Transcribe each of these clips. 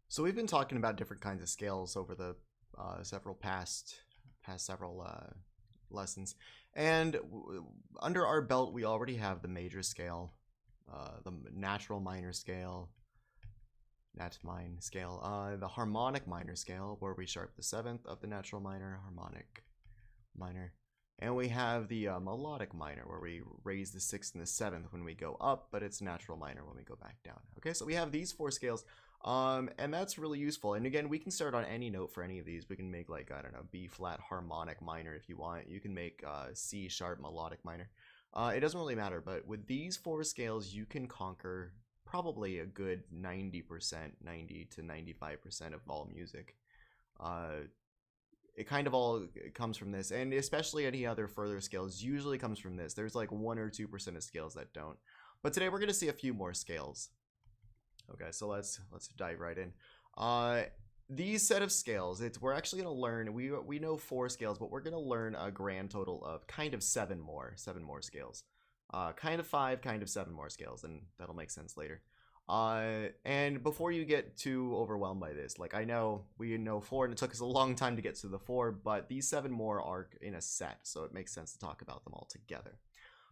So we've been talking about different kinds of scales over the several past several lessons, and under our belt we already have the major scale, the natural minor scale, the harmonic minor scale where we sharp the seventh of the natural minor, harmonic minor, and we have the melodic minor where we raise the sixth and the seventh when we go up, but it's natural minor when we go back down. Okay, so we have these four scales. And that's really useful. And again, we can start on any note for any of these. We can make, like, I don't know, B flat harmonic minor if you want. You can make C sharp melodic minor. It doesn't really matter, but with these four scales, you can conquer probably a good 90%, 90 to 95% of all music. It kind of all comes from this, and especially any other further scales usually comes from this. There's like 1 or 2% of scales that don't. But today we're going to see a few more scales. Okay, so let's dive right in. These set of scales, we're actually going to learn, we know 4 scales, but we're going to learn a grand total of kind of 7 more scales. Kind of 5, kind of 7 more scales, and that'll make sense later. And before you get too overwhelmed by this, like, I know we know 4 and it took us a long time to get to the 4, but these 7 more are in a set, so it makes sense to talk about them all together.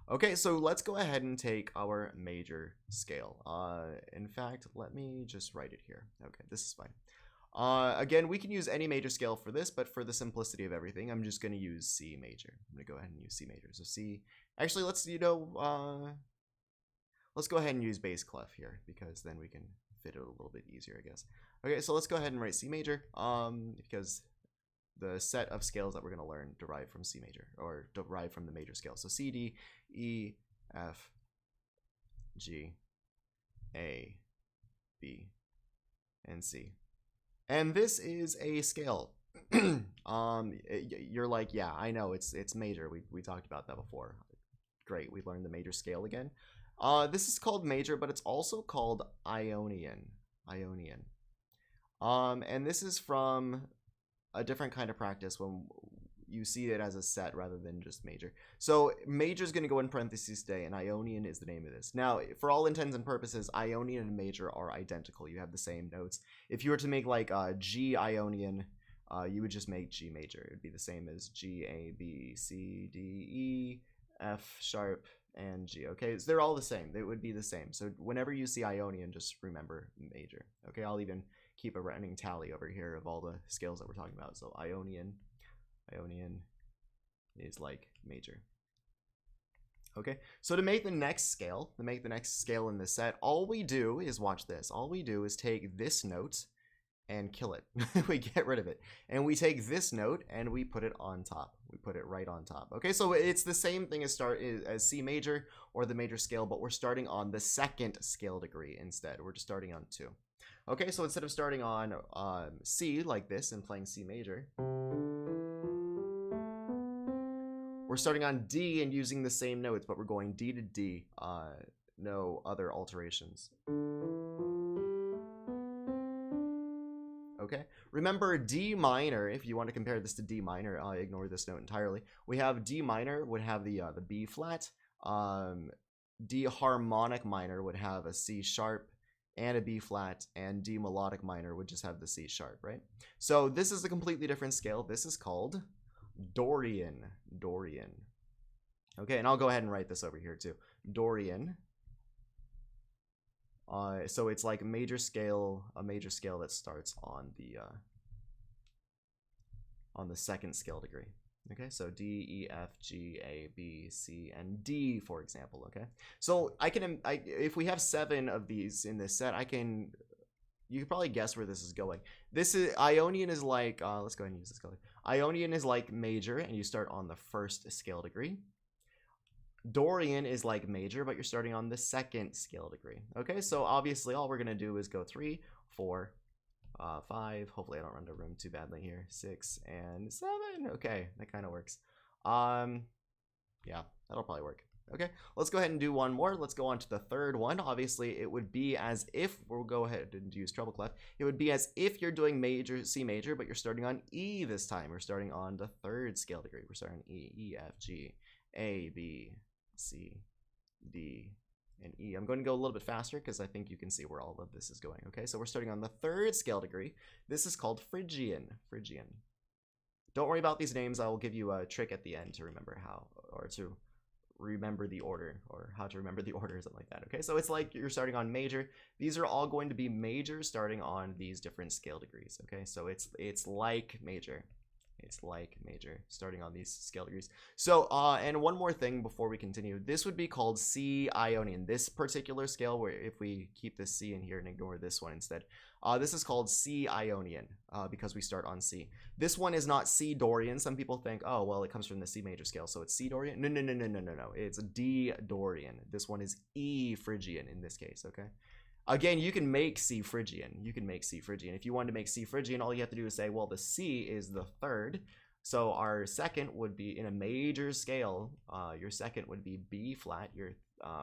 Okay, so let's go ahead and take our major scale. In fact, let me just write it here. Okay, this is fine. Again, we can use any major scale for this, but for the simplicity of everything, I'm just going to use C major. I'm going to go ahead and use C major. So C, actually, let's go ahead and use bass clef here, because then we can fit it a little bit easier, I guess. Okay, so let's go ahead and write C major, because the set of scales that we're going to learn derive from C major, or derive from the major scale. So C, D, E, F, G, A, B, and C. And this is a scale. You're like, yeah, I know, it's major. We talked about that before. Great, we learned the major scale again. This is called major, but it's also called Ionian. And this is from a different kind of practice when you see it as a set rather than just major. So major is going to go in parentheses today, and Ionian is the name of this. Now, for all intents and purposes, Ionian and major are identical. You have the same notes. If you were to make like G Ionian, you would just make G major. It would be the same as G, A, B, C, D, E, F sharp, and G. Okay, so they're all the same. They would be the same. So whenever you see Ionian, just remember major. Okay, I'll even keep a running tally over here of all the scales that we're talking about. So Ionian is like major. Okay, so to make the next scale in this set, all we do is, watch this, all we do is take this note and kill it. We get rid of it. And we take this note and we put it on top. We put it right on top. Okay, so it's the same thing as C major or the major scale, but we're starting on the second scale degree instead. We're just starting on 2. Okay, so instead of starting on C like this and playing C major, we're starting on D and using the same notes, but we're going D to D, no other alterations. Okay, remember D minor, if you want to compare this to D minor, ignore this note entirely. We have D minor would have the B flat, D harmonic minor would have a C sharp and a B flat, and D melodic minor would just have the C sharp, right? So this is a completely different scale. This is called Dorian. Okay, and I'll go ahead and write this over here too. Dorian. So it's like a major scale that starts on the second scale degree. Okay, so D, E, F, G, A, B, C, and D, for example. Okay, so if we have 7 of these in this set, you can probably guess where this is going. This is Ionian is like, let's go ahead and use this color. Ionian is like major, and you start on the first scale degree. Dorian is like major, but you're starting on the second scale degree. Okay, so obviously all we're gonna do is go 3, 4, 5. Hopefully I don't run out of room too badly here. 6 and 7. Okay, that kind of works. Yeah, that'll probably work. Okay, let's go ahead and do one more. Let's go on to the third one. Obviously, it would be as if, we'll go ahead and use treble clef. It would be as if you're doing major, C major, but you're starting on E this time. We're starting on the third scale degree. We're starting E, F, G, A, B, C, D, and E. I'm going to go a little bit faster because I think you can see where all of this is going. Okay, so we're starting on the 3rd scale degree. This is called Phrygian. Phrygian. Don't worry about these names. I will give you a trick at the end to remember how, or to remember the order, or how to remember the order, something like that. Okay, so it's like you're starting on major. These are all going to be major starting on these different scale degrees. Okay, so it's like major. It's like major starting on these scale degrees. So and one more thing before we continue, this would be called C Ionian. This particular scale, where if we keep this C in here and ignore this one instead, this is called C Ionian because we start on C. This one is not C Dorian. Some people think, oh well, it comes from the C major scale, so it's C Dorian. No. It's D Dorian. This one is E Phrygian in this case. Okay. Again, you can make C Phrygian. You can make C Phrygian. If you wanted to make C Phrygian, all you have to do is say, well, the C is the 3rd. So our second would be in a major scale. Your second would be B flat. Your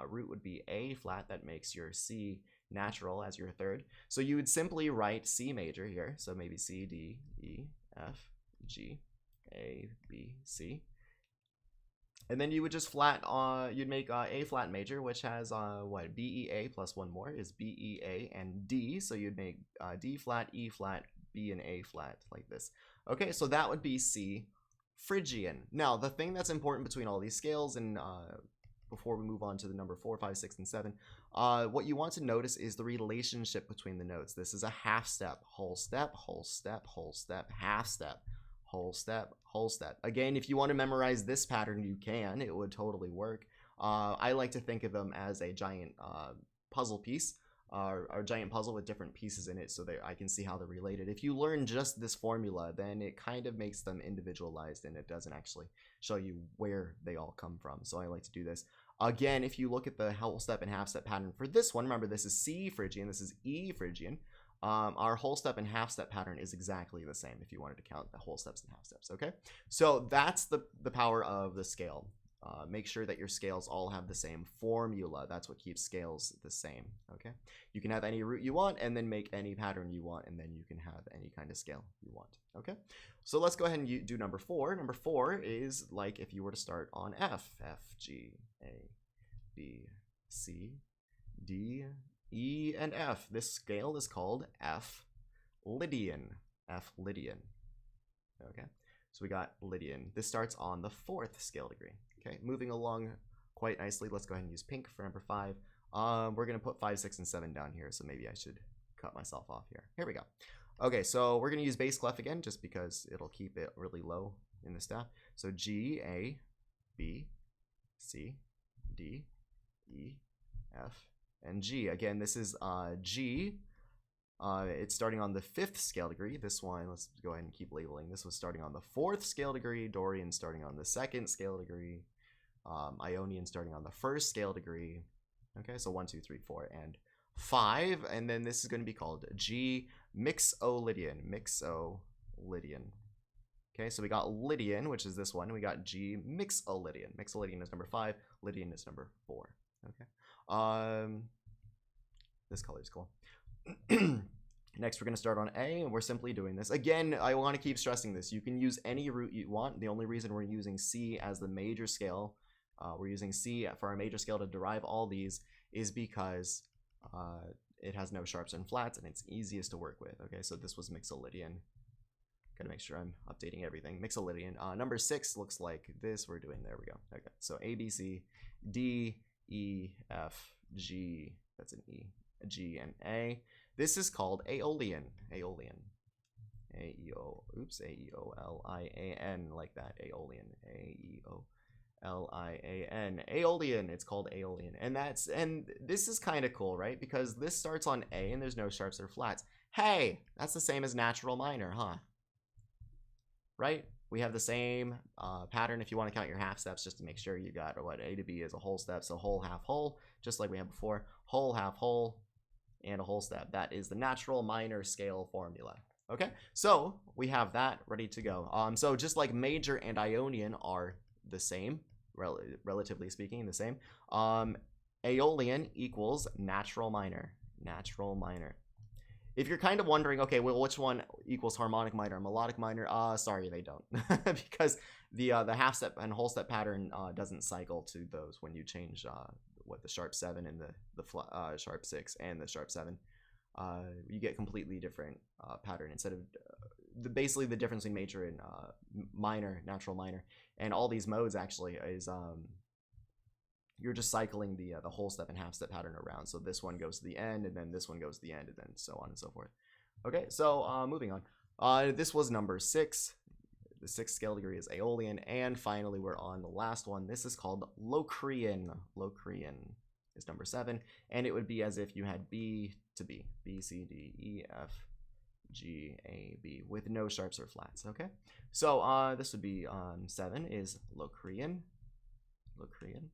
root would be A flat. That makes your C natural as your 3rd. So you would simply write C major here. So maybe C, D, E, F, G, A, B, C. And then you would just flat, you'd make A flat major, which has what, B, E, A plus one more is B, E, A, and D. So you'd make D flat, E flat, B, and A flat like this. Okay, so that would be C Phrygian. Now, the thing that's important between all these scales, and before we move on to the number 4, 5, 6, and 7, what you want to notice is the relationship between the notes. This is a half step, whole step, whole step, whole step, half step. Whole step, whole step. Again, if you want to memorize this pattern, you can. It would totally work. I like to think of them as a giant puzzle piece, or a giant puzzle with different pieces in it, so that I can see how they're related. If you learn just this formula, then it kind of makes them individualized, and it doesn't actually show you where they all come from. So I like to do this. Again, if you look at the whole step and half step pattern for this one, remember this is C Phrygian, this is E Phrygian. Our whole step and half step pattern is exactly the same if you wanted to count the whole steps and half steps. Okay, so that's the power of the scale. Make sure that your scales all have the same formula. That's what keeps scales the same. Okay, you can have any root you want and then make any pattern you want, and then you can have any kind of scale you want. Okay, so let's go ahead and do number 4. Number 4 is like if you were to start on F, G, A, B, C, D, E, and F. This scale is called F Lydian. F Lydian. Okay, so we got Lydian. This starts on the 4th scale degree. Okay, moving along quite nicely. Let's go ahead and use pink for number 5. We're going to put 5, 6, and 7 down here, so maybe I should cut myself off here. Here we go. Okay, so we're going to use bass clef again, just because it'll keep it really low in the staff. So G, A, B, C, D, E, F, and G. Again, this is G. It's starting on the 5th scale degree. This one, let's go ahead and keep labeling. This was starting on the 4th scale degree. Dorian starting on the 2nd scale degree. Ionian starting on the 1st scale degree. Okay, so 1, 2, 3, 4, and 5. And then this is going to be called G Mixolydian. Mixolydian. Okay, so we got Lydian, which is this one. We got G Mixolydian. Mixolydian is number 5. Lydian is number 4. Okay. This color is cool. Next, we're going to start on A, and we're simply doing this. Again, I want to keep stressing this. You can use any root you want. The only reason we're using C as the major scale, we're using C for our major scale to derive all these, is because it has no sharps and flats, and it's easiest to work with. Okay, so this was Mixolydian. Gotta make sure I'm updating everything. Mixolydian. Number 6 looks like this. We're doing, there we go. Okay, so A, B, C, D, E, F, G, that's an E, G, and A. This is called Aeolian. Aeolian. A-E-O-L-I-A-N, like that. Aeolian. A-E-O-L-I-A-N. Aeolian. It's called Aeolian. And this is kind of cool, right? Because this starts on A and there's no sharps or flats. Hey, that's the same as natural minor, huh? Right? We have the same pattern if you want to count your half steps, just to make sure you got what A to B is a whole step. So whole, half, whole, just like we had before. Whole, half, whole, and a whole step. That is the natural minor scale formula. Okay, so we have that ready to go. So just like major and Ionian are the same, relatively speaking, the same. Aeolian equals natural minor. Natural minor. If you're kind of wondering, okay, well, which one equals harmonic minor or melodic minor? Sorry, they don't, because the half step and whole step pattern doesn't cycle to those when you change what, the sharp 7 and the sharp 6 and the sharp 7, you get completely different pattern. Instead of basically the difference between major and minor, natural minor, and all these modes actually is you're just cycling the whole step and half step pattern around. So this one goes to the end, and then this one goes to the end, and then so on and so forth. Okay, so moving on. This was number 6. The 6th scale degree is Aeolian, and finally we're on the last one. This is called Locrian. Locrian is number 7, and it would be as if you had B to B, B, C, D, E, F, G, A, B, with no sharps or flats. Okay, so this would be 7 is Locrian. Locrian.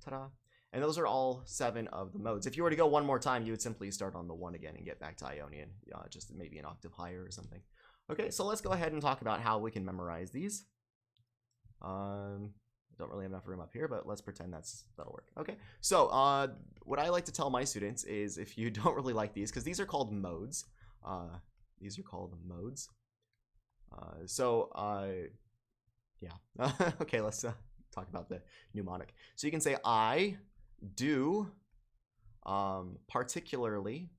Ta-da. And those are all 7 of the modes. If you were to go one more time, you would simply start on the 1 again and get back to Ionian, just maybe an octave higher or something. Okay, so let's go ahead and talk about how we can memorize these. Don't really have enough room up here, but let's pretend that'll work. Okay, so what I like to tell my students is, if you don't really like these, because these are called modes. These are called modes. Yeah. Okay, let's talk about the mnemonic. So you can say I do particularly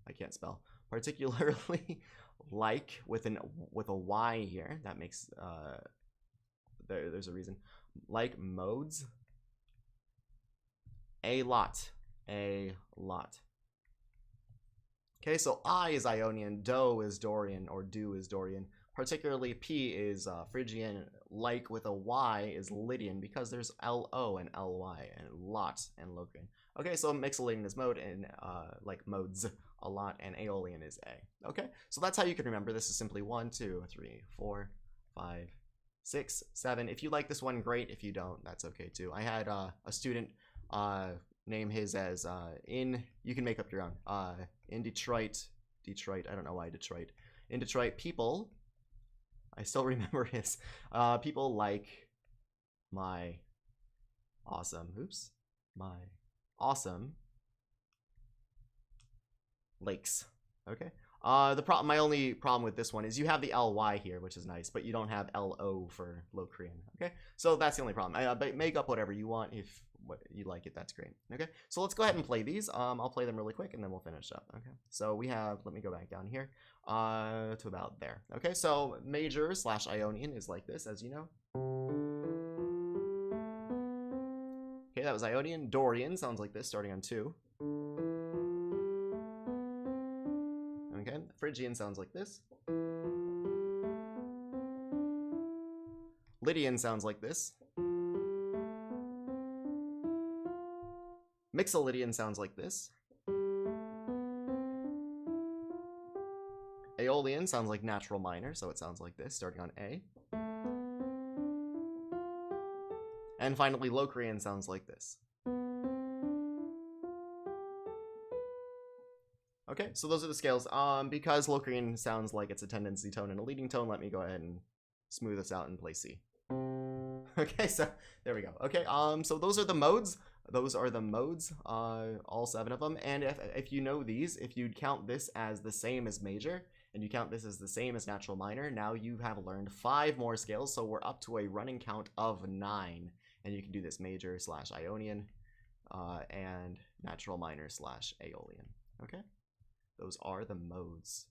I can't spell, particularly like with a Y here. That makes there's a reason. Like modes a lot. Okay, so I is Ionian, do is Dorian, or do is Dorian. Particularly P is Phrygian, like with a Y is Lydian, because there's LO and LY, and lot and Locrian. Okay, so Mixolydian is mode, and like modes, a lot, and Aeolian is A. Okay, so that's how you can remember. This is simply 1, 2, 3, 4, 5, 6, 7. If you like this one, great. If you don't, that's okay too. I had a student name his as you can make up your own. In Detroit, I don't know why Detroit. In Detroit, people, I still remember his, people like my awesome lakes. Okay. My only problem with this one is you have the ly here, which is nice, but you don't have lo for Locrian. Okay, so that's the only problem. But make up whatever you want. If what you like it, that's great. Okay, so let's go ahead and play these. I'll play them really quick and then we'll finish up. Okay, so we have, let me go back down here to about there. Okay, so major / Ionian is like this, as you know. Okay, that was Ionian. Dorian sounds like this, starting on 2. Okay, Phrygian sounds like this. Lydian sounds like this. Mixolydian sounds like this. Aeolian sounds like natural minor, so it sounds like this, starting on A. And finally, Locrian sounds like this. Okay, so those are the scales. Because Locrian sounds like it's a tendency tone and a leading tone, let me go ahead and smooth this out and play C. Okay, so there we go. Okay, so those are the modes. Those are the modes, all 7 of them. And if you know these, if you count this as the same as major, and you count this as the same as natural minor, now you have learned 5 more scales, so we're up to a running count of 9. And you can do this major / Ionian, and natural minor / Aeolian. Okay? Those are the modes.